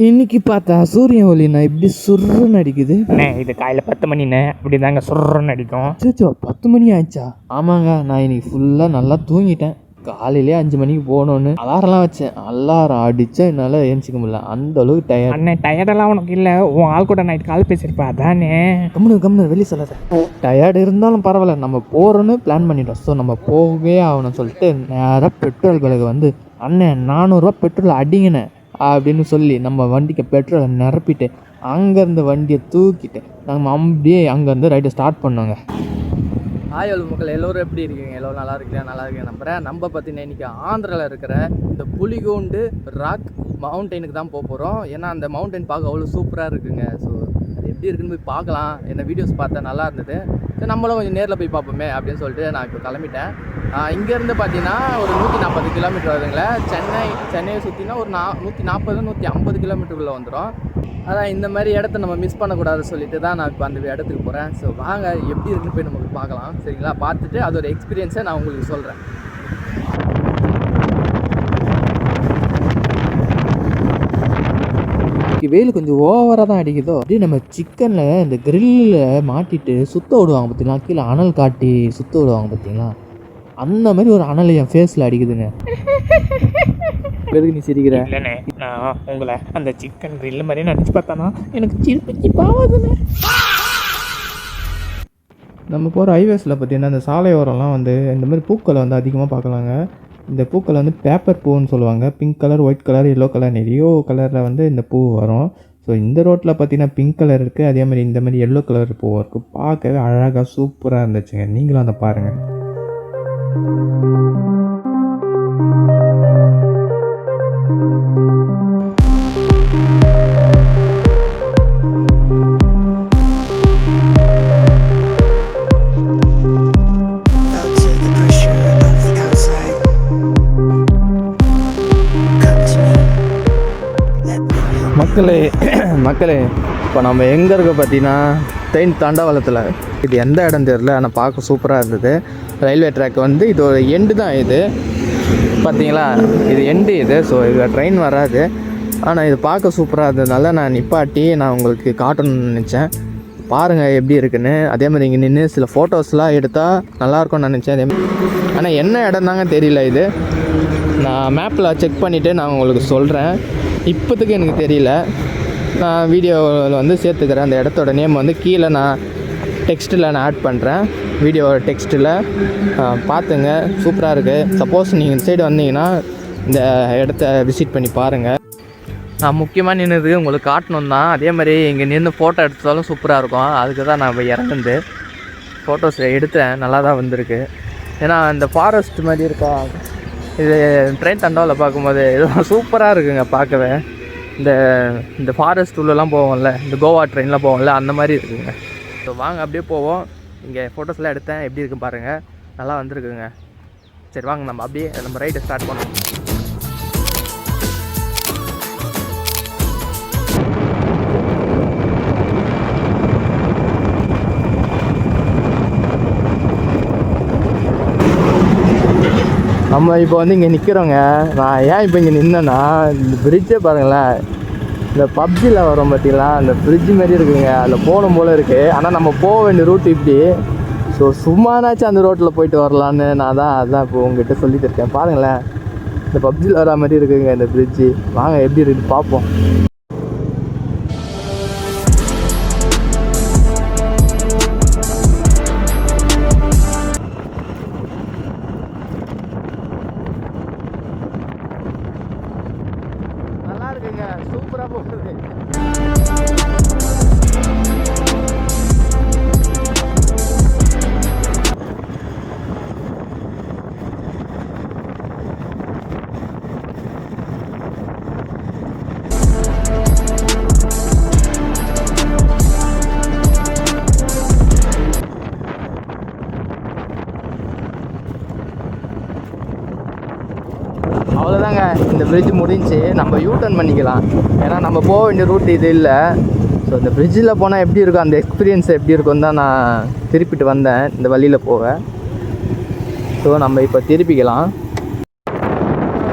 இன்னைக்கு பார்த்தா சூரிய ஒளிண்ணா இப்படி சுருன்னு அடிக்குது. இது காலையில் 10 மணிண்ணே அப்படி தாங்க சுருன்னு அடிக்கும். சோ 10 மணி ஆயிடுச்சா? ஆமாங்க, நான் இன்னைக்கு ஃபுல்லாக நல்லா தூங்கிட்டேன். காலையிலே 5 மணிக்கு போகணுன்னு அலாரம்லாம் வச்சேன். அலாரம் அடித்தா என்னால் ஏஞ்சிக்க முடியல, அந்த அளவுக்கு டயர்ட். அண்ணே டயர்டெல்லாம் உனக்கு இல்லை, உன் ஆள் கூட நைட் கால் பேசியிருப்பா அதானே. கம்முனு வெளியே சொல்லாத. டயர்டு இருந்தாலும் பரவாயில்ல, நம்ம போகிறோன்னு பிளான் பண்ணிட்டோம். ஸோ நம்ம போகவே ஆகணும்னு சொல்லிட்டு நேராக பெட்ரோல் விலைக்கு வந்து அண்ணே 400 ரூபா பெட்ரோல் அடிங்கண்ணே அப்படின்னு சொல்லி நம்ம வண்டிக்கு பெட்ரோலை நிரப்பிட்டு அங்கேருந்து வண்டியை தூக்கிட்டு நம்ம அப்படியே அங்கேருந்து ரைட்டை ஸ்டார்ட் பண்ணோங்க. ஹாய் மக்கள், எல்லோரும் எப்படி இருக்கீங்க? எல்லோரும் நல்லா இருக்கீங்க நம்புகிறேன். நம்ம பார்த்தீங்கன்னா இன்றைக்கி ஆந்திராவில் இருக்கிற இந்த புலிகோண்டு ராக் மவுண்டெயினுக்கு தான் போகிறோம். ஏன்னா அந்த மவுண்டெயின் பார்க்க அவ்வளோ சூப்பராக இருக்குங்க. ஸோ அது எப்படி இருக்குன்னு போய் பார்க்கலாம். என்ன வீடியோஸ் பார்த்தா நல்லா இருந்தது. ஸோ நம்மளும் கொஞ்சம் நேரில் போய் பார்ப்போமே அப்படின்னு சொல்லிட்டு நான் இப்போ கிளம்பிட்டேன். இங்கேருந்து பார்த்தீங்கன்னா ஒரு 140 கிலோமீட்டர் வருதுங்களே. சென்னையை சுற்றினா ஒரு 140-150 கிலோமீட்டருக்குள்ளே வந்துடும். அதான் இந்த மாதிரி இடத்த நம்ம மிஸ் பண்ணக்கூடாதுன்னு சொல்லிட்டு தான் நான் இப்போ அந்த இடத்துக்கு போகிறேன். ஸோ வாங்க எப்படி இருக்குன்னு போய் நமக்கு பார்க்கலாம். சரிங்களா? பார்த்துட்டு அதோட எக்ஸ்பீரியன்ஸை நான் உங்களுக்கு சொல்கிறேன். வெயில் கொஞ்சம் ஓவராக தான் அடிக்குதோ. அப்படியே நம்ம சிக்கனில் இந்த கிரில்லில் மாட்டிட்டு சுத்த விடுவாங்க பார்த்தீங்களா, கீழே அனல் காட்டி சுத்த விடுவாங்க பார்த்தீங்களா, அந்த மாதிரி ஒரு அனல் என் ஃபேஸில் அடிக்குதுங்க. எதுக்கு நீ சிரிக்கிற? இல்லைண்ணே, நான் உங்களை அந்த சிக்கன் கிரில் மாதிரி நினச்சி பார்த்தானா எனக்கு சிரிப்பாகுதுண்ணே. நம்ம போகிற ஹைவேஸில் பார்த்தீங்கன்னா இந்த சாலையோரம்லாம் வந்து இந்த மாதிரி பூக்களை வந்து அதிகமாக பார்க்கலாங்க. இந்த பூக்களை வந்து பேப்பர் பூன்னு சொல்லுவாங்க. Pink colour, white colour, yellow colour, நிறைய கலரில் வந்து இந்த பூ வரும். ஸோ இந்த ரோட்டில் பார்த்தீங்கன்னா பிங்க் கலர் இருக்குது, அதே மாதிரி இந்த மாதிரி எல்லோ கலர் பூ இருக்குது. பார்க்கவே அழகாக சூப்பராக இருந்துச்சுங்க. நீங்களும் அதை பாருங்கள். மக்களே இப்போ நம்ம எங்கே இருக்க பார்த்தீங்கன்னா ட்ரெயின் தண்டவாளத்தில். இது எந்த இடம் தெரியல, ஆனால் பார்க்க சூப்பராக இருந்தது. ரயில்வே ட்ராக் வந்து இது ஒரு எண்டு தான். இது பார்த்தீங்களா, இது எண்டு இது. ஸோ இதில் ட்ரெயின் வராது, ஆனால் இது பார்க்க சூப்பராக இருந்ததுனால நான் நிப்பாட்டி நான் உங்களுக்கு காட்டணும்னு நினச்சேன். பாருங்கள் எப்படி இருக்குன்னு. அதே மாதிரி இங்கே நின்று சில ஃபோட்டோஸ்லாம் எடுத்தால் நல்லாயிருக்கும்னு நினச்சேன். அதே மாதிரி ஆனால் என்ன இடம் தாங்க தெரியல. இது நான் மேப்பில் செக் பண்ணிவிட்டு நான் உங்களுக்கு சொல்கிறேன். இப்போதைக்கு எனக்கு தெரியல. நான் வீடியோவில் வந்து சேர்த்துக்கிறேன். அந்த இடத்தோட நேம் வந்து கீழே நான் டெக்ஸ்ட்டில் நான் ஆட் பண்ணுறேன். வீடியோ டெக்ஸ்ட்டில் பார்த்துங்க, சூப்பராக இருக்குது. சப்போஸ் நீங்கள் இந்த சைடு வந்தீங்கன்னா இந்த இடத்த விசிட் பண்ணி பாருங்கள். நான் முக்கியமாக நின்றுது உங்களுக்கு காட்டணும் தான். அதே மாதிரி இங்கே நின்று ஃபோட்டோ எடுத்தாலும் சூப்பராக இருக்கும். அதுக்கு தான் நான் இறங்குந்து ஃபோட்டோஸ் எடுத்தேன். நல்லா தான் வந்திருக்கு. ஏன்னா இந்த ஃபாரஸ்ட் மாதிரி இருக்கா, இது ட்ரெயின் தண்டவாளம் பார்க்கும்போது இதெல்லாம் சூப்பராக இருக்குங்க பார்க்கவே. இந்த ஃபாரஸ்ட் உள்ளெல்லாம் போவோம்ல, இந்த கோவா ட்ரெயினில் போவோம்ல, அந்த மாதிரி இருக்குங்க. ஸோ வாங்க அப்படியே போவோம். இங்கே ஃபோட்டோஸ்லாம் எடுத்தேன், எப்படி இருக்குன்னு பாருங்கள். நல்லா வந்திருக்குங்க. சரி வாங்க நம்ம அப்படியே நம்ம ரைடை ஸ்டார்ட் பண்ணுவோம். நம்ம இப்போ வந்து இங்கே நிற்கிறோங்க. நான் ஏன் இப்போ இங்கே நின்னேன்னா, இந்த பிரிட்ஜை பாருங்களேன். இந்த பப்ஜியில் வரும் பார்த்தீங்களா, அந்த பிரிட்ஜு மாதிரி இருக்குங்க. அதில் போகணும் போல் இருக்குது. ஆனால் நம்ம போக வேண்டிய ரூட் இப்படி. ஸோ சும்மானாச்சும் அந்த ரோட்டில் போயிட்டு வரலான்னு நான் அதான் இப்போ உங்ககிட்ட சொல்லிட்டு இருக்கேன். பாருங்களேன், இந்த பப்ஜியில் வர மாதிரி இருக்குங்க இந்த பிரிட்ஜு. வாங்க எப்படி இருக்குன்னு பார்ப்போம். சூப்பராக போகுது. அவ்வளோதாங்க, இந்த பிரிட்ஜ் முடிஞ்சு நம்ம யூட்டர்ன் பண்ணிக்கலாம். ஏன்னா நம்ம போக வேண்டிய ரூட் இது இல்லை. ஸோ இந்த பிரிட்ஜில் போனால் எப்படி இருக்கும், அந்த எக்ஸ்பீரியன்ஸ் எப்படி இருக்குன்னு தான் நான் திருப்பிட்டு வந்தேன் இந்த வழியில் போக. ஸோ நம்ம இப்போ திருப்பிக்கலாம்.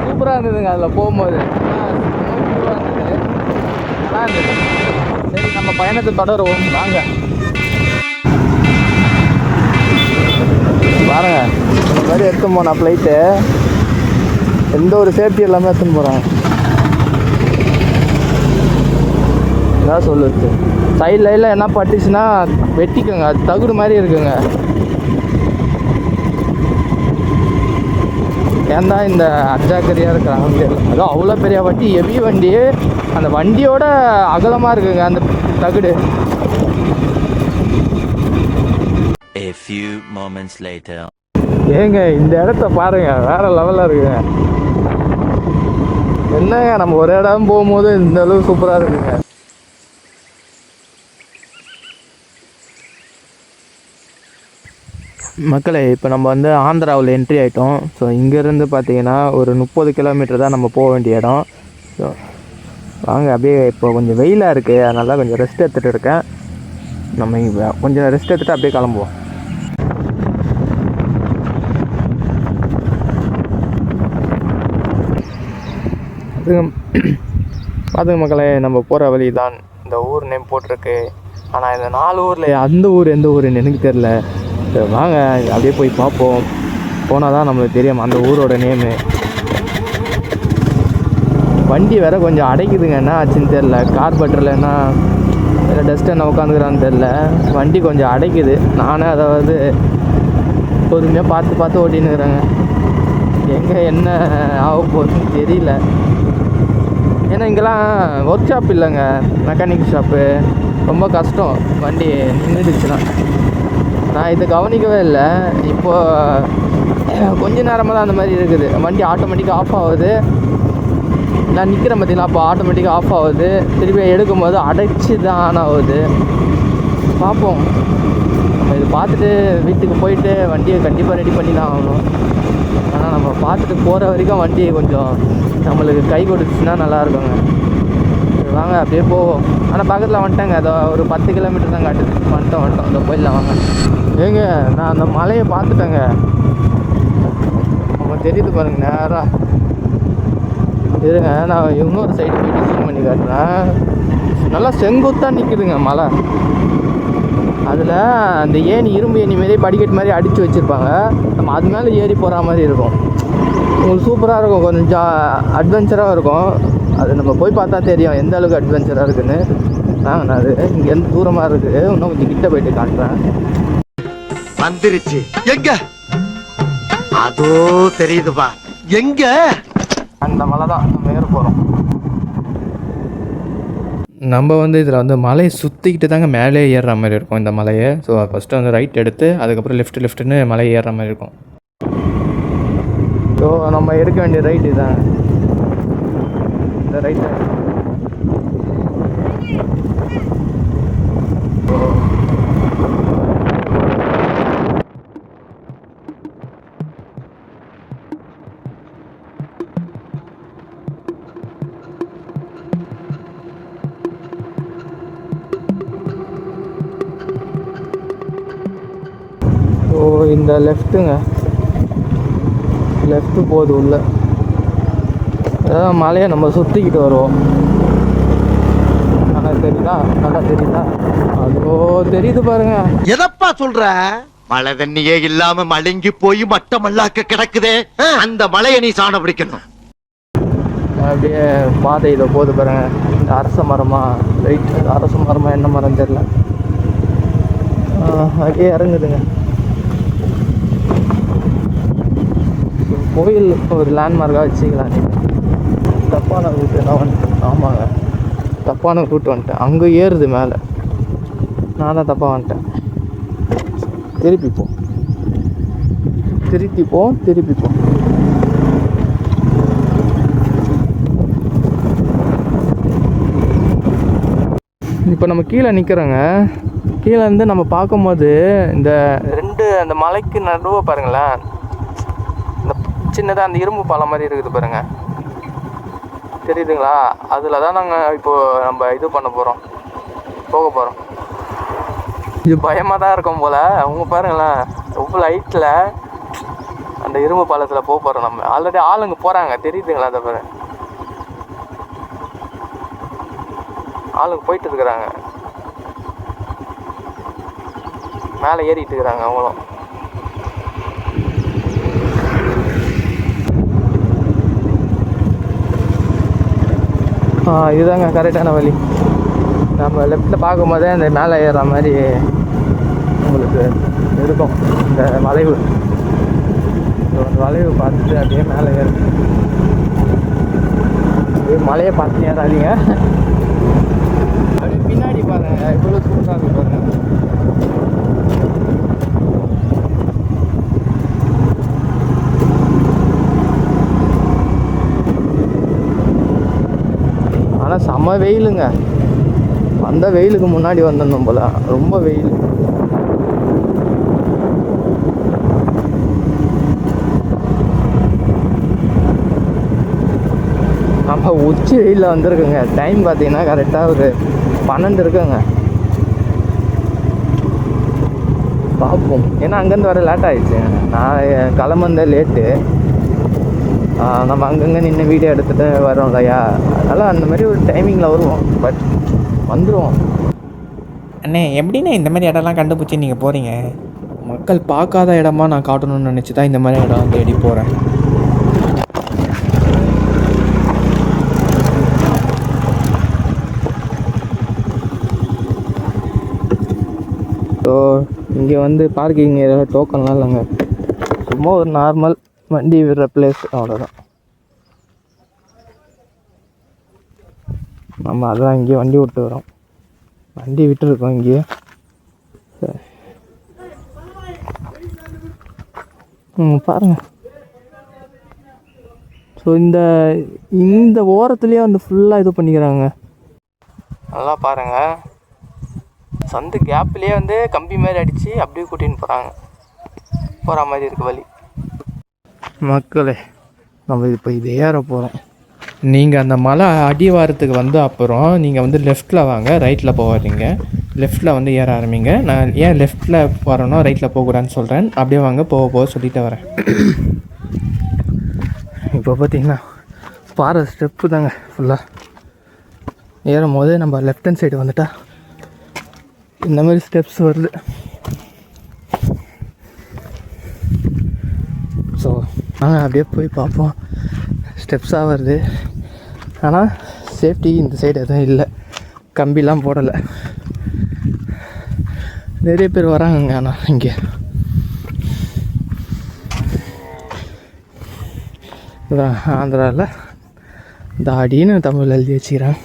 சூப்பராக இருந்ததுங்க அதில் போகும்போது. நல்லா இருந்தது. சரி நம்ம பயணத்தை தொடருவோம் வாங்க. பாருங்க இந்த மாதிரி எடுத்து போனா ஃப்ளைட்டு எந்த ஒரு சேஃப்டி எல்லாமே எடுத்துன்னு போகிறாங்க. என்ன சொல்லுது சைடில் என்ன பட்டுச்சுன்னா வெட்டிக்கோங்க. அது தகுடு மாதிரி இருக்குங்க. ஏன் தான் இந்த அஜாக்கிரதையாக இருக்கிறாங்க தெரியல. அதுவும் அவ்வளோ பெரிய வண்டி, ஹெவி வண்டி, அந்த வண்டியோட அகலமாக இருக்குங்க அந்த தகுடு. A few moments later. ஏங்க இந்த இடத்த பாருங்க, வேற லெவலில் இருக்குங்க. என்னங்க நம்ம ஒரு இடம் போகும்போது இந்த அளவு சூப்பராக இருக்குங்க. மக்களே இப்போ நம்ம வந்து ஆந்திராவில் என்ட்ரி ஆகிட்டோம். ஸோ இங்கேருந்து பார்த்தீங்கன்னா ஒரு 30 கிலோமீட்டர் தான் நம்ம போக வேண்டிய இடம். ஸோ வாங்க அப்படியே இப்போ கொஞ்சம் வெயிலாக இருக்குது, அதனால கொஞ்சம் ரெஸ்ட் எடுத்துகிட்டு இருக்கேன். நம்ம கொஞ்சம் ரெஸ்ட் எடுத்துகிட்டு அப்படியே கிளம்புவோம். பார்த்துங்க மக்களே, நம்ம போகிற வழி தான். இந்த ஊர் நேம் போட்டிருக்கு, ஆனால் இந்த 4 ஊரில் அந்த ஊர் எந்த ஊருன்னு எனக்கு தெரில. சரி வாங்க அப்படியே போய் பார்ப்போம். போனால் தான் நம்மளுக்கு தெரியும் அந்த ஊரோட நேமு. வண்டி வேற கொஞ்சம் அடைக்குதுங்க, என்ன ஆச்சுன்னு தெரில. கார்பெட்டரில் என்ன இல்லை டஸ்ட் என்ன உட்காந்துக்கிறான்னு தெரில. வண்டி கொஞ்சம் அடைக்குது. நானே அதாவது பொறுமையாக பார்த்து ஓட்டின்னு இருக்கிறேங்க. எங்கே என்ன ஆக போகுதுன்னு தெரியல. ஏன்னா இங்கெல்லாம் ஒர்க் ஷாப் இல்லைங்க, மெக்கானிக் ஷாப்பு. ரொம்ப கஷ்டம் வண்டி நின்றுடுச்சுன்னா. நான் இதை கவனிக்கவே இல்லை. இப்போது கொஞ்ச நேரமாக தான் அந்த மாதிரி இருக்குது. வண்டி ஆட்டோமேட்டிக்காக ஆஃப் ஆகுது. நான் நிற்கிறேன் பார்த்தீங்களா, அப்போ ஆட்டோமேட்டிக்காக ஆஃப் ஆகுது. திருப்பி எடுக்கும்போது அடைச்சி தான் ஆன் ஆகுது. பார்ப்போம். நம்ம இது பார்த்துட்டு வீட்டுக்கு போயிட்டு வண்டியை கண்டிப்பாக ரெடி பண்ணி தான் ஆகணும். ஆனால் நம்ம பார்த்துட்டு போகிற வரைக்கும் வண்டி கொஞ்சம் நம்மளுக்கு கை கொடுத்துச்சுன்னா நல்லாயிருக்குங்க. வாங்க அப்படியே போவோம். ஆனால் பக்கத்தில் வந்துட்டேங்க, அதை ஒரு 10 கிலோமீட்டர் தான் காட்டுது. வந்துட்டோம் அந்த போயிடலாம் வாங்க. ஏங்க நான் அந்த மலையை பார்த்துட்டேங்க. அவங்க தெரியுது பாருங்க நேராக. இருங்க நான் இன்னொரு சைடு போயிட்டு ஜூம் பண்ணி காட்டுறேன். நல்லா செங்குத்தாக நிற்குதுங்க மலை. அதில் அந்த ஏணி, இரும்பு ஏணி மாரி படிக்கட்டு மாதிரி அடித்து வச்சுருப்பாங்க. நம்ம அது மேலே ஏறி போகிற மாதிரி இருக்கும். உங்களுக்கு சூப்பராக இருக்கும், கொஞ்சம் அட்வென்ச்சராக இருக்கும். அது நம்ம போய் பார்த்தா தெரியும் எந்த அளவுக்கு அட்வென்ச்சராக இருக்குன்னு. நான் அது இங்கேருந்து தூரமாக இருக்குது, இன்னும் கொஞ்சம் கிட்ட போயிட்டு காட்டுறேன். வந்துருச்சு. எங்க அதோ தெரியுதுப்பா. எங்க அந்த மலை தான் நம்ம ஏற போகிறோம். நம்ம வந்து இதில் வந்து மலையை சுற்றிக்கிட்டு தாங்க மேலே ஏறுற மாதிரி இருக்கும் இந்த மலையை. ஸோ ஃபஸ்ட்டு வந்து ரைட் எடுத்து அதுக்கப்புறம் லெஃப்ட்டுன்னு மலையை ஏறுற மாதிரி இருக்கும். ஸோ நம்ம எடுக்க வேண்டிய ரைட்டு தான் இந்த ரைட்டு. ஸோ இந்த லெஃப்ட்டுங்க, லெஃப்ட்டு போகுது உள்ள. அதாவது மலையை நம்ம சுற்றிக்கிட்டு வருவோம். நல்லா தெரியுதா, நல்லா தெரியுதா? அதோ தெரியுது பாருங்க. எதப்பா சொல்ற? மழை தண்ணியே இல்லாம மழுங்கி போய் மட்டமல்லாக்க கிடக்குதே, அந்த மலையை நீ சாண பிடிக்கணும். அப்படியே பாதை இதை போகுது பாருங்க. இந்த அரச மரமா, ரைட் அரச மரமா என்ன மரம் தெரியல. அப்படியே இறங்குதுங்க. கோயில் ஒரு லேண்ட்மார்க்காக வச்சுக்கலாம். தப்பான ரூட்டு நான் வந்துட்டேன். ஆமாங்க, தப்பான ரூட் வந்துட்டேன். அங்கே ஏறுது மேலே, நான் தான் தப்பாக வந்துட்டேன். திருப்பிப்போம். இப்போ நம்ம கீழே நிற்கிறோங்க. கீழே இருந்து நம்ம பார்க்கும்போது இந்த அந்த மலைக்கு நடுவே பாருங்களேன், இந்த சின்னதாக அந்த இரும்பு பாலம் மாதிரி இருக்குது பாருங்க, தெரியுதுங்களா? அதில் தான் நாங்கள் இப்போது நம்ம இது பண்ண போகிறோம், போக போகிறோம். இது பயமாக தான் இருக்கும் போல். அவங்க பாருங்களேன் எவ்வளோ ஹைட்டில் அந்த இரும்பு பாலத்தில் போக போகிறோம். நம்ம ஆல்ரெடி ஆளுங்க போகிறாங்க, தெரியுதுங்களா? அதை பாரு, ஆளுங்க போயிட்டு இருக்கிறாங்க, மேலே ஏறிட்டு இருக்கிறாங்க அவங்களும். இதுதாங்க கரெக்டான வழி. நம்ம லெஃப்ட்டில் பார்க்கும்போதே அந்த மேலே ஏறுற மாதிரி உங்களுக்கு இருக்கும் இந்த வளைவு. அந்த வளைவு பார்த்துட்டு அப்படியே மேலே ஏறும். அப்படியே மலையை பார்த்து ஏறாதீங்க. அப்படியே பின்னாடி பாருங்கள் இவ்வளோ சூப்பராக இருக்கு பாருங்கள். ஆனால் செம்ம வெயிலுங்க. அந்த வெயிலுக்கு முன்னாடி வந்துடணும் போல, ரொம்ப வெயில். நம்ம உச்சி வெயிலில் வந்துருக்குங்க. டைம் பார்த்தீங்கன்னா கரெக்டாக ஒரு 12 இருக்குங்க. பார்ப்போம், ஏன்னா அங்கேருந்து வர லேட் ஆகிடுச்சு. நான் கிளம்புந்த லேட்டு. நம்ம அங்கங்கே நின்று வீடியோ எடுத்துகிட்டு வரோம் இல்லையா, அதனால் அந்த மாதிரி ஒரு டைமிங்கில் வருவோம். பட் வந்துடுவோம். அண்ணே எப்படிண்ணே இந்த மாதிரி இடம்லாம் கண்டுபிடிச்சி நீங்கள் போகிறீங்க? மக்கள் பார்க்காத இடமா நான் காட்டணும்னு நினச்சி தான் இந்த மாதிரி இடம் தேடி போகிறேன். ஸோ இங்கே வந்து பார்க்கிங் ஏரியாவில் டோக்கன்லாம் இல்லைங்க, சும்மா ஒரு நார்மல் வண்டி விடுற பிளேஸ், அவ்வளோதான். நம்ம அதான் இங்கேயே வண்டி விட்டு வரோம், வண்டி விட்டுருக்கோம் இங்கேயே. பாருங்கள். ஸோ இந்த ஓரத்துலேயே வந்து ஃபுல்லாக இது பண்ணிக்கிறாங்க. நல்லா பாருங்கள், சந்து கேப்லேயே வந்து கம்பி மாதிரி அடித்து அப்படியே கூட்டின்னு போகிற மாதிரி இருக்குது வழி. மக்களே, நம்ம இப்போ இது ஏற போகிறோம். நீங்கள் அந்த மலை அடிவாரத்துக்கு வந்து அப்புறம் நீங்கள் வந்து லெஃப்ட்டில் வாங்க, ரைட்டில் போகாதீங்க. லெஃப்ட்டில் வந்து ஏற ஆரம்பிங்க. நான் ஏன் லெஃப்ட்டில் வரணும் ரைட்டில் போகக்கூடாதுன்னு சொல்கிறேன். அப்படியே வாங்க, போக சொல்லிட்டு வரேன். இப்போ பார்த்தீங்கன்னா பாறை ஸ்டெப்பு தாங்க ஃபுல்லாக. ஏறும் போது நம்ம லெஃப்ட் ஹேண்ட் சைடு வந்துட்டால் இந்த மாதிரி ஸ்டெப்ஸ் வருது. ஸோ நாங்கள் அப்படியே போய் பார்ப்போம். ஸ்டெப்ஸாக வருது, ஆனால் சேஃப்டி இந்த சைடு எதுவும் இல்லை, கம்பிலாம் போடலை. நிறைய பேர் வராங்கங்க. ஆனால் இங்கே ஆந்திராவில் தாடின்னு தமிழ் எழுதி வச்சுக்கிறாங்க.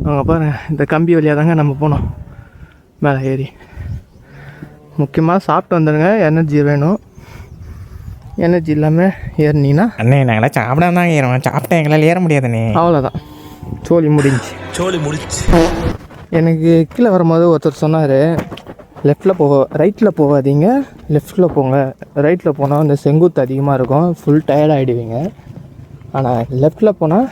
அவங்க பாருங்கள், இந்த கம்பி வழியாக தாங்க நம்ம போனோம் மேலே ஏறி. முக்கியமாக சாப்பிட்டு வந்துடுங்க, எனர்ஜி வேணும். எனர்ஜி இல்லாமல் ஏறினீங்கன்னா அண்ணே நாங்களாம் சாப்பிடாம தான் ஏறுவோம், சாப்பிட்டா எங்களால் ஏற முடியாதுண்ணே. அவ்வளோதான், சோழி முடிஞ்சு. எனக்கு கீழே வரும்போது ஒருத்தர் சொன்னார், ரைட்டில் போகாதீங்க, லெஃப்ட்டில் போங்க. ரைட்டில் போனால் அந்த செங்குத்து அதிகமாக இருக்கும், ஃபுல் டயர்ட் ஆகிடுவீங்க. ஆனால் லெஃப்ட்டில் போனால்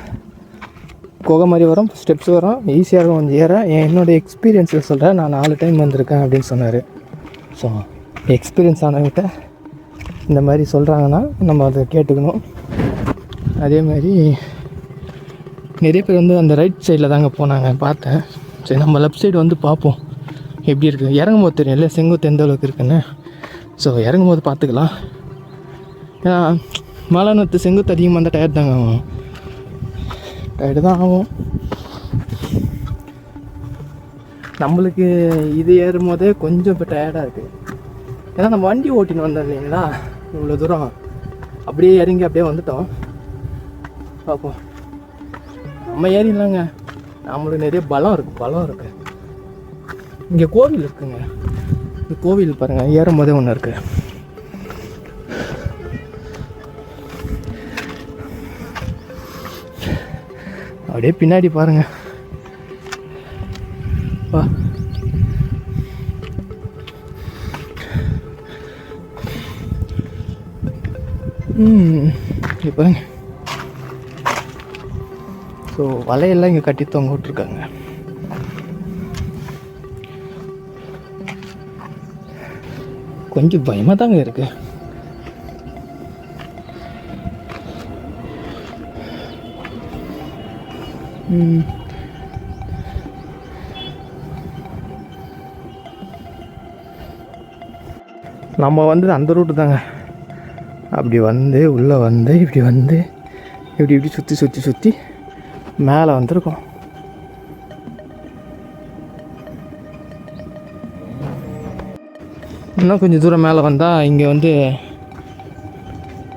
குகை மாதிரி வரும், ஸ்டெப்ஸ் வரும், ஈஸியாக இருக்கும் கொஞ்சம் ஏற. என்னோடய எக்ஸ்பீரியன்ஸில் சொல்கிறேன், நான் 4 டைம் வந்திருக்கேன் அப்படின்னு சொன்னார். ஸோ எக்ஸ்பீரியன்ஸ் ஆனவங்கிட்ட இந்த மாதிரி சொல்கிறாங்கன்னா நம்ம அதை கேட்டுக்கணும். அதேமாதிரி நிறைய பேர் வந்து அந்த ரைட் சைடில் தாங்க போனாங்க, பார்த்தேன். சரி, நம்ம லெஃப்ட் சைடு வந்து பார்ப்போம் எப்படி இருக்குது. இறங்கும் போது தெரியும் இல்லை செங்குத்து எந்த அளவுக்கு இருக்குன்னு. ஸோ இறங்கும் போது பார்த்துக்கலாம். ஏன்னா மலைநத்து செங்குத்து அதிகமாக இருந்தால் டயர்ட் தாங்க ஆகும், டயர்டு தான் ஆகும். நம்மளுக்கு இது ஏறும் போதே கொஞ்சம் இப்போ டயர்டாக இருக்குது. ஏன்னா நம்ம வண்டி ஓட்டின்னு வந்தோம் இல்லைங்களா, இவ்வளோ தூரம் அப்படியே இறங்கி அப்படியே வந்துட்டோம். பார்ப்போம், நம்ம ஏறிடலாங்க. நம்மளுக்கு நிறைய பலம் இருக்குது. இங்கே கோவில் இருக்குங்க, இந்த கோவில் பாருங்கள், ஏறும் போதே ஒன்று இருக்குது. அப்படியே பின்னாடி பாருங்கள். வா, இங்கே பாருங்க. ஸோ வலையெல்லாம் இங்கே கட்டி தொங்க விட்ருக்காங்க. கொஞ்சம் பயமாக தாங்க இருக்குது. நம்ம வந்து அந்த ரூட்டு தாங்க. அப்படி வந்து உள்ளே வந்து இப்படி சுற்றி மேலே வந்திருக்கோம். இன்னும் கொஞ்சம் தூரம் மேலே வந்தால் இங்கே வந்து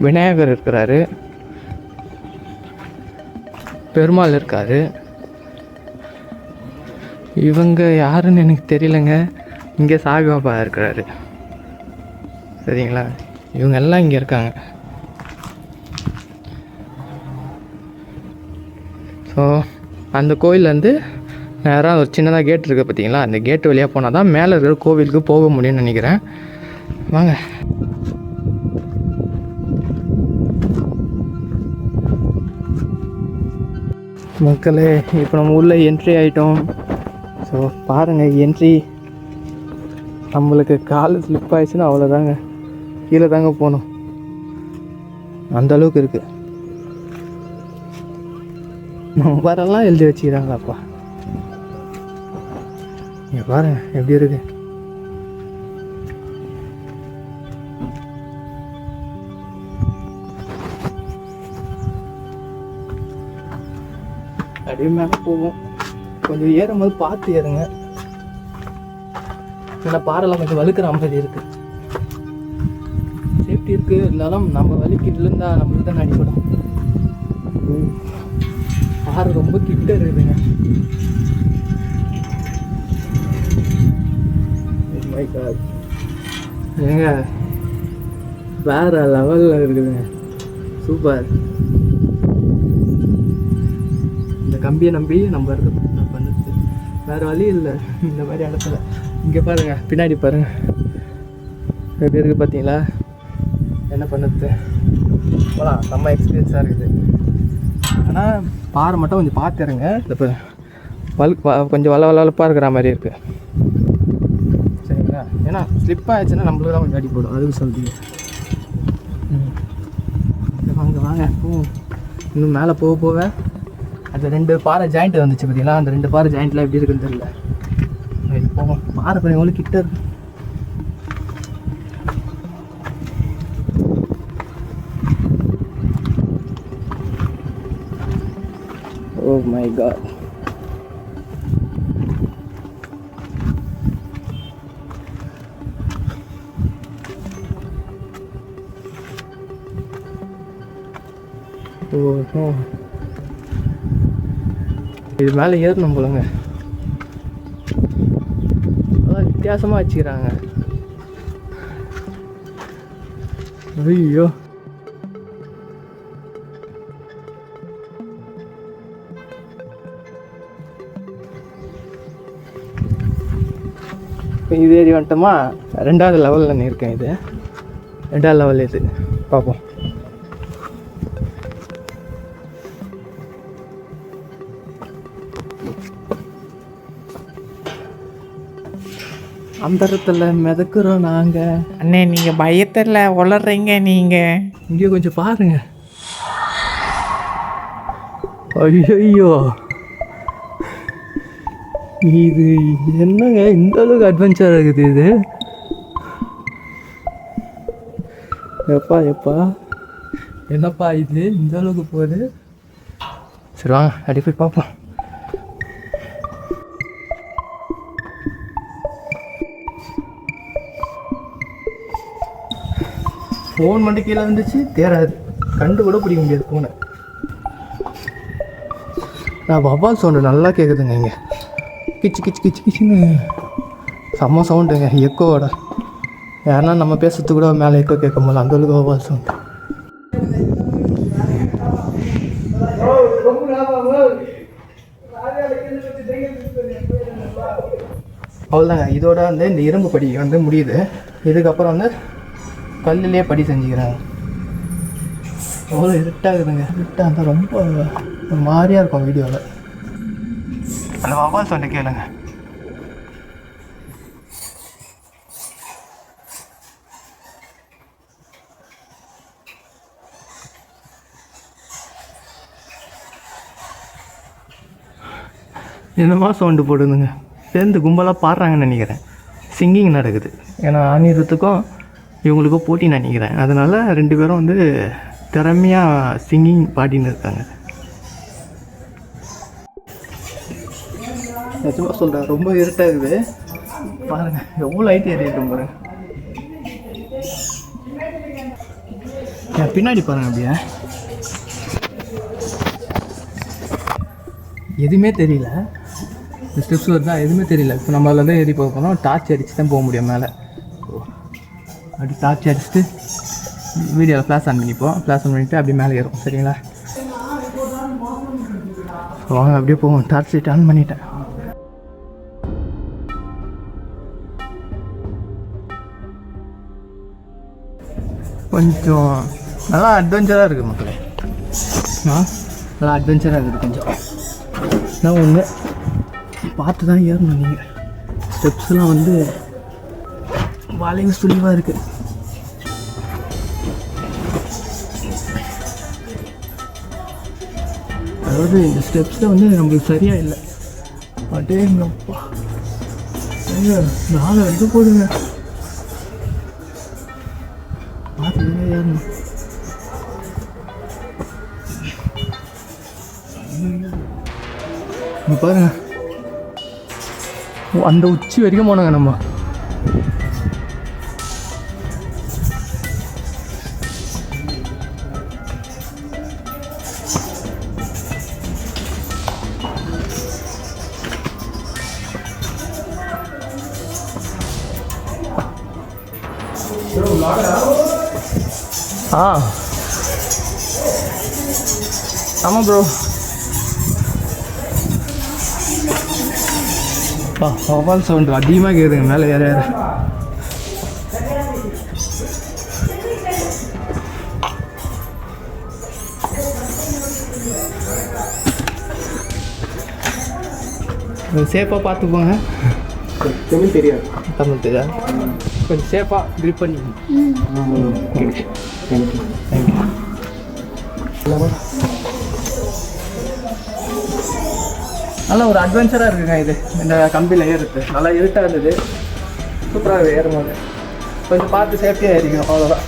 விநாயகர் இருக்கிறாரு, பெருமாள் இருக்காரு. இவங்க யாருன்னு எனக்கு தெரியலங்க. இங்கே சாய்பாபா இருக்கிறாரு. சரிங்களா, இவங்க எல்லாம் இங்கே இருக்காங்க. ஸோ அந்த கோயிலேருந்து நேராக ஒரு சின்னதாக கேட் இருக்குது பார்த்தீங்களா, அந்த கேட்டு வழியாக போனால் தான் மேலே இருக்கிற கோவிலுக்கு போக முடியும்னு நினைக்கிறேன். வாங்க. மக்களே, இப்போ நம்ம உள்ளே என்ட்ரி ஆகிட்டோம். ஸோ பாருங்கள், என்ட்ரி நம்மளுக்கு கால் ஸ்லிப் ஆயிடுச்சுன்னா அவ்வளோதாங்க, கீழே தாங்க போகணும். அந்தளவுக்கு இருக்குது. நம்பரெல்லாம் எழுதி வச்சுக்கிறாங்களாப்பா. இங்கே பாருங்க எப்படி இருக்கு. அப்படியே மேலே போவோம். கொஞ்சம் ஏறும்போது பார்த்து ஏறுங்க, ஏன்னா பாறைலாம் கொஞ்சம் வழுக்கிற மாதிரி இருக்கு. சேஃப்டி இருக்கு, இருந்தாலும் நம்ம வலிக்கு விழுந்தா நம்மளுக்கு தான் அடிப்படும். பாறை ரொம்ப கிட்ட இருக்குதுங்க. ஏங்க வேற லெவலில் இருக்குதுங்க, சூப்பர். இந்த கம்பியை நம்பி நம்ம இருக்க பண்ணுறது வேறு வழி இல்லை இந்த மாதிரி இடத்துல. இங்கே பாருங்க, பின்னாடி பாருங்க எப்படி இருக்குது பார்த்தீங்களா. என்ன பண்ணுறது, போகலாம். செம்ம எக்ஸ்பீரியன்ஸாக இருக்குது. ஆனால் பாறை மட்டும் கொஞ்சம் பார்த்துருங்க. இப்போ கொஞ்சம் வளவளப்பாக இருக்கிற மாதிரி இருக்குது. சரிங்களா, ஏன்னா ஸ்லிப் ஆகிடுச்சுன்னா நம்மளுக்கு தான் கொஞ்சம் அடி போடும். அதுக்கு சொல்லுங்க. வாங்க இன்னும் மேலே போக அந்த 2 பாறை ஜாயிண்ட் வந்துச்சு பார்த்தீங்களா, அந்த 2 பாறை ஜாயிண்ட்லாம் எப்படி இருக்குன்னு தெரியல. இது போவோம். பாறை கொஞ்சம் எவ்வளோ கிட்ட இருக்கு. Oh my god. Oh. இது மேலே ஏறணும் போலங்க. அதான் வித்தியாசமாக வச்சுக்கிறாங்க. ஐயோ, இது ஏறி வந்துட்டோமா. 2வது லெவலில் இருக்கேன். இது 2வது லெவல். இது பார்ப்போம். அந்த இடத்துல மிதக்குறோம் நாங்கள். அண்ணே, நீங்கள் பயத்தில் உளறீங்க. நீங்கள் இங்கே கொஞ்சம் பாருங்க. ஐயோ, இது என்னங்க இந்த அளவுக்கு அட்வென்ச்சர் இருக்குது இது. எப்பா என்னப்பா இது இந்த அளவுக்கு போகுது. சரி வாங்க, அடி போய் பார்ப்போம். ஃபோன் மட்டும் கீழே இருந்துச்சு, தேராது. கண்டு கூட பிடிக்க முடியாது ஃபோனை. நான் வவ்வால் சவுண்டு நல்லா கேட்குதுங்க. இங்கே கிச்சுன்னு செம்ம சவுண்டுங்க, எக்கோவோட. யாருன்னா நம்ம பேசுறது கூட மேலே எக்கோ கேட்கும் போது அந்தளவுக்கு வவ்வால் சவுண்டு. அவ்வளோதாங்க, இதோட வந்து இந்த இரும்பு படி வந்து முடியுது. இதுக்கப்புறம் வந்து கல்லுலேயே படி செஞ்சுக்கிறாங்க. அவ்வளோ இருட்டாகுதுங்க. இருட்டாக இருந்தால் ரொம்ப ஒரு மாதிரியாக இருக்கும் வீடியோவில். அந்த வவ்வால் சவுண்டை கேளுங்க. என்னமா சவுண்டு போடுதுங்க, சேர்ந்து கும்பலாக பாடுறாங்கன்னு நினைக்கிறேன். சிங்கிங் நடக்குது. ஏன்னா அனிருத்துக்கும் இவங்களுக்கும் போட்டி நினைக்கிறேன். அதனால் 2 பேரும் வந்து திறமையாக சிங்கிங் பாடின்னு இருக்காங்க. நிஜமாக சொல்கிறேன், ரொம்ப இருட்டாகுது பாருங்கள். எவ்வளோ லைட் ஏறிட்டு பாருங்க. என் பின்னாடி பாருங்கள், அப்படியே எதுவுமே தெரியல. இந்த ஸ்டெப்ஸ் தான் எதுவுமே தெரியல. இப்போ நம்ம அதில் தான் ஏறி போக போனோம். டார்ச் அடித்து தான் போக முடியும் மேலே. அப்படி டார்ச் அடிச்சுட்டு வீடியோவில் ஃப்ளாஷ் ஆன் பண்ணிப்போம். ஃப்ளாஷ் ஆன் பண்ணிவிட்டு அப்படியே மேலே ஏறும். சரிங்களா, வாங்க அப்படியே போவோம். டார்ச் லைட் ஆன் பண்ணிட்டேன். கொஞ்சம் நல்லா அட்வென்ச்சராக இருக்குது மக்களே. நல்லா அட்வென்ச்சராக இருக்குது. கொஞ்சம் நான் ஒன்று பார்த்து தான் ஏறணும். நீங்கள் ஸ்டெப்ஸ்லாம் வந்து வளைவு சுழிவாக இருக்குது. அதாவது இந்த ஸ்டெப்ஸில் வந்து நம்மளுக்கு சரியாக இல்லை. அடேங்கப்பா, நாலு வரைக்கும் போடுங்க. பார்த்து தான் ஏறணும். பாருங்க, அந்த உச்சி வரைக்கும் போனாங்க நம்ம. ஆமாம் ப்ரோ. வவால் சவுண்டு அதிகமாக கேட்குதுங்க மேலே ஏற ஏற. சேஃபாக பார்த்து போங்க. தமிழ் தெரியாது. தமிழ் தெரியாது. கொஞ்சம் சேஃபாக க்ரிப் பண்ணி. தேங்க்யூ. நல்லா ஒரு அட்வென்ச்சராக இருக்குங்க இது. இந்த கம்பியில் ஏறுறது நல்லா இருட்டாக இருந்தது. சூப்பராக ஏறும்போது கொஞ்சம் பார்த்து சேஃப்டியாக ஏறிக்கணும், அவ்வளோதான்.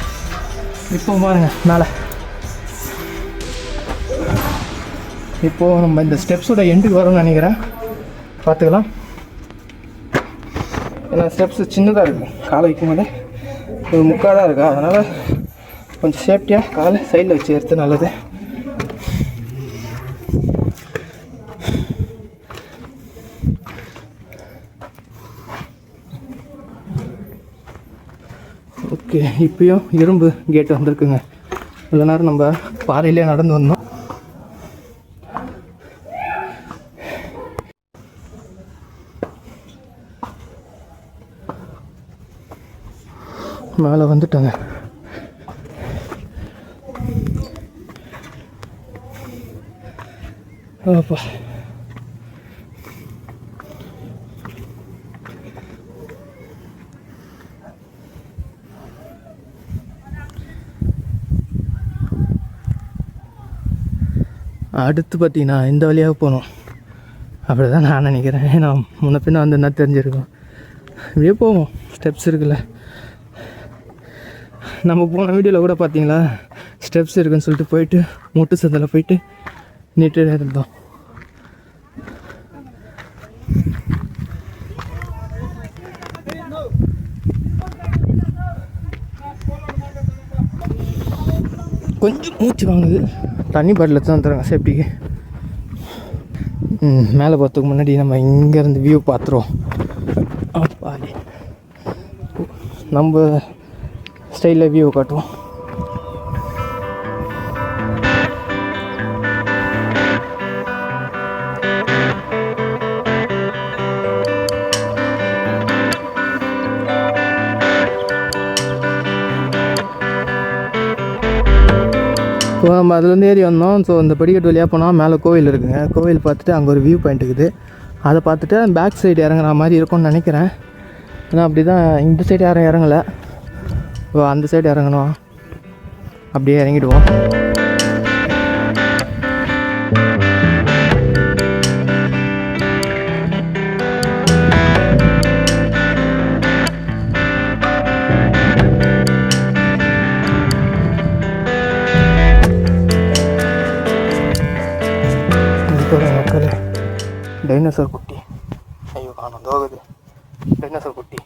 இப்போ பாருங்க மேலே. இப்போது நம்ம இந்த ஸ்டெப்ஸோட எண்டுக்கு வரோம்னு நினைக்கிறேன். பார்த்துக்கலாம். ஏன்னா ஸ்டெப்ஸு சின்னதாக இருக்குது. காலை வைக்கும் போது ஒரு முக்காடாக இருக்கா, அதனால் கொஞ்சம் சேஃப்டியாக காலை சைடில் வச்சு ஏறுறது நல்லது. ஓகே, இப்போயும் இரும்பு கேட்டு வந்திருக்குங்க. இவ்வளோ நேரம் நம்ம பாறையிலே நடந்து வந்தோம். மேலே வந்துட்டோங்க. அப்பா, அடுத்து பார்த்தீங்கன்னா இந்த வழியாக போகணும். அப்படி தான் நான் நினைக்கிறேன். நான் முன்ன பின்ன வந்து என்ன தெரிஞ்சிருக்கோம். இப்படியே போவோம். ஸ்டெப்ஸ் இருக்குல்ல, நம்ம போன வீடியோவில் கூட பார்த்தீங்களா, ஸ்டெப்ஸ் இருக்குன்னு சொல்லிட்டு போயிட்டு முட்டு சந்தில் போயிட்டு நீட்டு இருந்தோம். கொஞ்சம் மூச்சு வாங்குது. தண்ணி பாட்டில் தான் தராங்க சேஃப்டிக்கு. மேலே போகிறதுக்கு முன்னாடி நம்ம இங்கேருந்து வியூ பார்த்துருவோம். அப்பாடி, நம்ம ஸ்டைலில் வியூ காட்டுவோம். ஸோ நம்ம அதுலேருந்து ஏறி வந்தோம். ஸோ இந்த படிக்கட்டு வழியாக போனால் மேலே கோவில் இருக்குங்க. கோவில் பார்த்துட்டு அங்கே ஒரு வியூ பாயிண்ட் இருக்குது. அதை பார்த்துட்டு பேக் சைடு இறங்குற மாதிரி இருக்கும்னு நினைக்கிறேன். ஏன்னா அப்படி தான் இந்த சைடு யாரும் இறங்கலை. ஸோ அந்த சைடு இறங்கணும். அப்படியே இறங்கிடுவோம். டைனோசர் குட்டி. ஐயோ காணும் தோகுது. டைனோசர் குட்டி.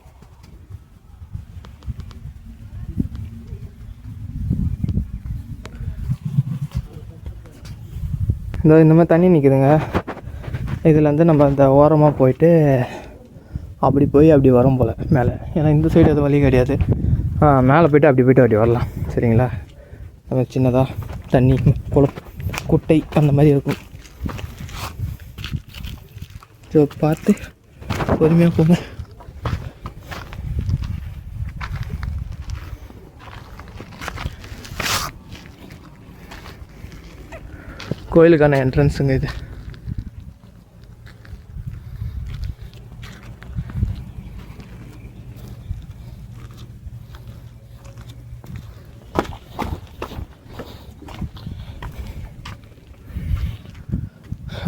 இந்த மாதிரி தண்ணி நிற்குதுங்க. இதில் வந்து நம்ம அந்த ஓரமாக போயிட்டு அப்படி போய் அப்படி வரும் போல் மேலே. ஏன்னா இந்த சைடு எதுவும் வழி கிடையாது. மேலே போய்ட்டு அப்படி வரலாம். சரிங்களா? அது சின்னதாக தண்ணி குட்டை அந்த மாதிரி இருக்கும். ஸோ பார்த்து பொறுமையாக போங்க. கோயிலுக்கான என்ட்ரன்ஸுங்க இது.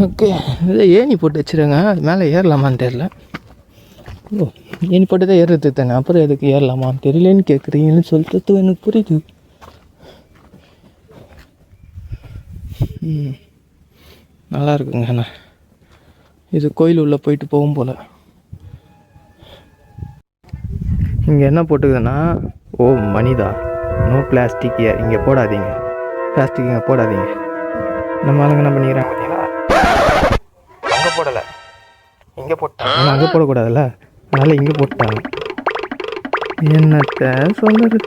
ஓகே, இதை ஏணி போட்டு வச்சுருங்க. அது மேலே ஏறலாமான்னு தெரில. ஓ, ஏணி போட்டு தான் ஏறுறது தானே, அப்புறம் எதுக்கு ஏறலாமான்னு தெரியலன்னு கேட்குறீங்கன்னு சொல்லிட்டு எனக்கு புரியுது. நல்லா இருக்குங்க. அண்ணா இது கோயில் உள்ளே போயிட்டு போகும் போல். இங்கே என்ன போட்டுக்குதுன்னா, ஓ மனிதா நோ பிளாஸ்டிக் இங்கே போடாதீங்க, பிளாஸ்டிக் இங்கே போடாதீங்க. நம்ம ஆளுங்க என்ன பண்ணிக்கிறாங்க பார்த்தீங்களா? அங்கே போடலை, இங்கே போட்டாங்க. ஆனால் அங்கே போடக்கூடாதுல்ல, அதனால் இங்கே போட்டாங்க. என்னத்த சொல்லுறது?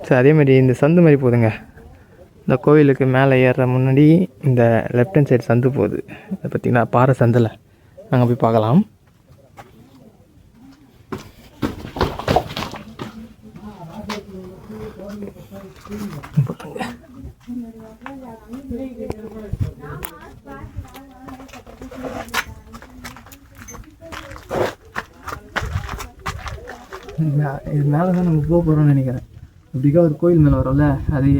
சரி, அதேமாதிரி இந்த சந்து மாதிரி போகுதுங்க. இந்த கோவிலுக்கு மேலே ஏறுற முன்னாடி இந்த லெஃப்ட் ஹேண்ட் சைடு சந்து போகுது. அதை பார்த்திங்கன்னா பாறை சந்தில் அங்கே போய் பார்க்கலாம். இது மேலே தான் நம்ம போக போகிறோம்னு நினைக்கிறேன். அப்படிக்கா ஒரு கோயில் மேலே வரோம்ல, அது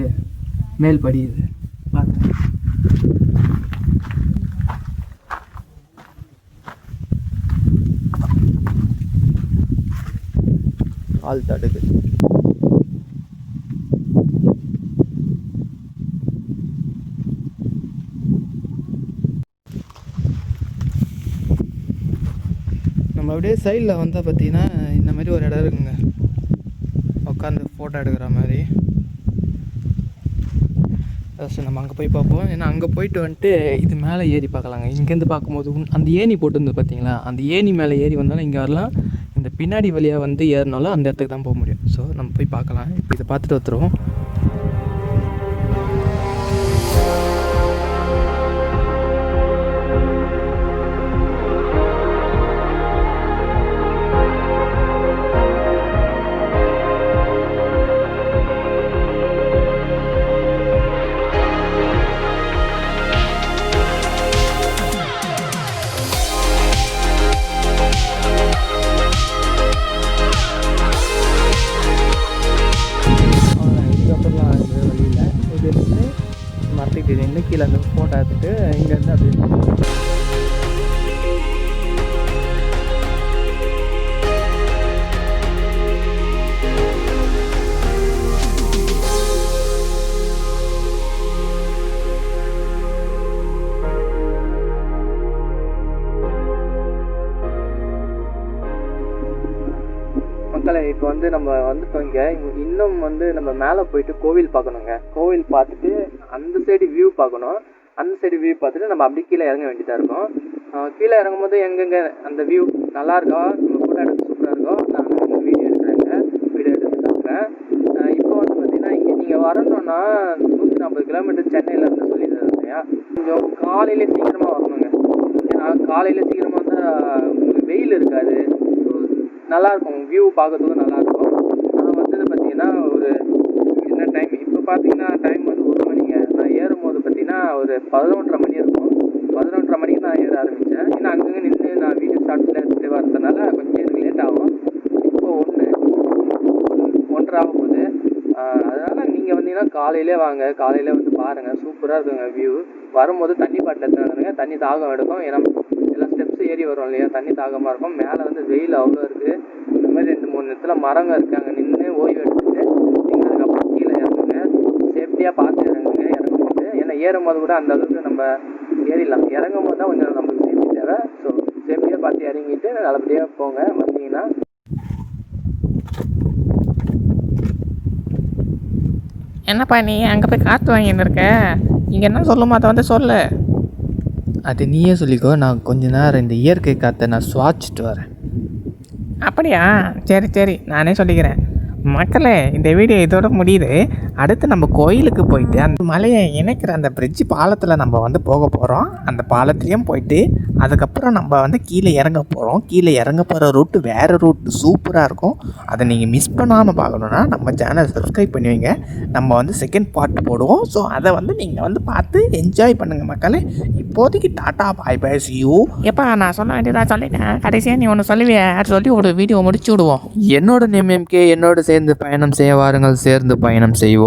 மேல் படி. இது பார்த்து கால் தடுக்கு. நம்ம அப்படியே சைடில் வந்தால் பார்த்தீங்கன்னா இந்த மாதிரி ஒரு இடம் இருக்குங்க, உட்காந்து ஃபோட்டோ எடுக்கிற மாதிரி. ஃபஸ்ட்டு நம்ம அங்கே போய் பார்ப்போம். ஏன்னா அங்கே போயிட்டு வந்துட்டு இது மேலே ஏறி பார்க்கலாங்க. இங்கேருந்து பார்க்கும்போது அந்த ஏணி போட்டுருந்து பார்த்தீங்களா, அந்த ஏணி மேலே ஏறி வந்தாலும் இங்கே வரலாம். இந்த பின்னாடி வழியாக வந்து ஏறினாலும் அந்த இடத்துக்கு தான் போக முடியும். ஸோ நம்ம போய் பார்க்கலாம். இப்போ இதை பார்த்துட்டு வந்துடுவோம். மரத்துக்கிட்டு கீழே அந்த ஃபோட்டோ எடுத்துட்டு இங்கேருந்து அப்படியே மக்களை. இப்போ வந்து நம்ம வந்துட்டோம். இங்கே இன்னும் வந்து நம்ம மேலே போயிட்டு கோவில் பார்க்கணுங்க. கோவில் பார்த்துட்டு அந்த சைடு வியூ பார்க்கணும். அந்த சைடு வியூ பார்த்துட்டு நம்ம அப்படி கீழே இறங்க வேண்டியதாக இருக்கும். கீழே இறங்கும் போது எங்கெங்கே அந்த வியூ நல்லா இருக்கா, நம்ம ஃபோட்டோ எடுத்து சூப்பராக இருக்கும். நான் வீடியோ எடுக்கிறேங்க, வீடியோ எடுத்து காட்டுறேன். இப்போ வந்து பார்த்தீங்கன்னா இங்கே நீங்கள் வரணுன்னா 140 கிலோமீட்டர் சென்னையிலேருந்து சொல்லிடுறது இல்லையா, கொஞ்சம் காலையிலே சீக்கிரமாக வரணுங்க. ஏன்னா காலையில் சீக்கிரமாக வந்தால் உங்களுக்கு வெயில் இருக்காது, நல்லாயிருக்கும், வியூ பார்க்கறதுக்கும் நல்லாயிருக்கும். நான் வந்தது பார்த்தீங்கன்னா ஒரு என்ன டைம், இப்போ பார்த்தீங்கன்னா டைம் வந்து 1 மணிங்க. நான் ஏறும்போது பார்த்தீங்கன்னா ஒரு 11:30 மணி இருக்கும். 11:30 மணிக்கு நான் ஏற ஆரம்பித்தேன். ஏன்னா அங்கங்கே நின்று நான் வீடியோ ஷார்ட்ஸில் எடுத்துகிட்டு வரதுனால கொஞ்சம் எனக்கு லேட் ஆகும். இப்போ 1:30 ஆக போகுது. அதனால் நீங்கள் வந்தீங்கன்னா காலையிலே வாங்க, காலையில் வந்து பாருங்கள், சூப்பராக இருக்குங்க வியூ. வரும்போது தண்ணி பாட்டில் எடுத்துங்க, தண்ணி தாகம் எடுக்கும். ஏன்னா எல்லாம் ஸ்டெப்ஸ் ஏறி வரும் இல்லையா, தண்ணி தாகமாக இருக்கும். மேலே வந்து வெயில் அவ்வளோ இருக்குது. இந்த மாதிரி 2-3 இடத்துல மரங்க இருக்குது, அங்கே நின்று ஓய்வு எடுத்துட்டு நீங்கள் அதுக்கப்புறம் கீழே இறங்குங்க. சேஃப்டியாக பார்த்து இறங்குங்க. ஏறும் போது கூட அந்த அளவுக்கு நம்ம ஏறிடலாம். இறங்கும் போது தான் கொஞ்சம் நம்மளுக்கு சேஃப்டி தேவை. ஸோ சேஃப்டியாக பார்த்து இறங்கிட்டு நல்லபடியாக போங்க. வந்தீங்கன்னா என்னப்பா நீ அங்கே போய் காற்று வாங்கின்னு இருக்க? இங்கே என்ன சொல்லுமா அதை வந்து சொல்லு. அது நீயே சொல்லிக்கோ. நான் கொஞ்ச நேரம் இந்த இயற்கை காற்றை நான் சுவாச்சிட்டு வரேன். அப்படியா? சரி சரி, நானே சொல்லிக்கிறேன். மக்களே, இந்த வீடியோ இதோட முடியுது. அடுத்து நம்ம கோயிலுக்கு போயிட்டு அந்த மலையை இணைக்கிற அந்த பிரிட்ஜ் பாலத்தில் நம்ம வந்து போக போகிறோம். அந்த பாலத்துலேயும் போயிட்டு அதுக்கப்புறம் நம்ம வந்து கீழே இறங்க போகிறோம். கீழே இறங்க போகிற ரூட்டு வேறு ரூட்டு சூப்பராக இருக்கும். அதை நீங்கள் மிஸ் பண்ணாமல் பார்க்கணுன்னா நம்ம சேனல் சப்ஸ்கிரைப் பண்ணி வைங்க. நம்ம வந்து செகண்ட் பார்ட் போடுவோம். ஸோ அதை வந்து நீங்கள் வந்து பார்த்து என்ஜாய் பண்ணுங்கள் மக்களே. இப்போதைக்கு tata bye bye see you. எப்பா நான் சொல்ல வேண்டியதாக சொல்லிட்டேன். கடைசியாக நீ ஒன்று சொல்லுவியா? சொல்லி ஒரு வீடியோ முடிச்சு விடுவோம். என்னோட நேம் MK. என்னோட சேர்ந்து பயணம் செய்ய வாருங்கள். சேர்ந்து பயணம் செய்வோம்.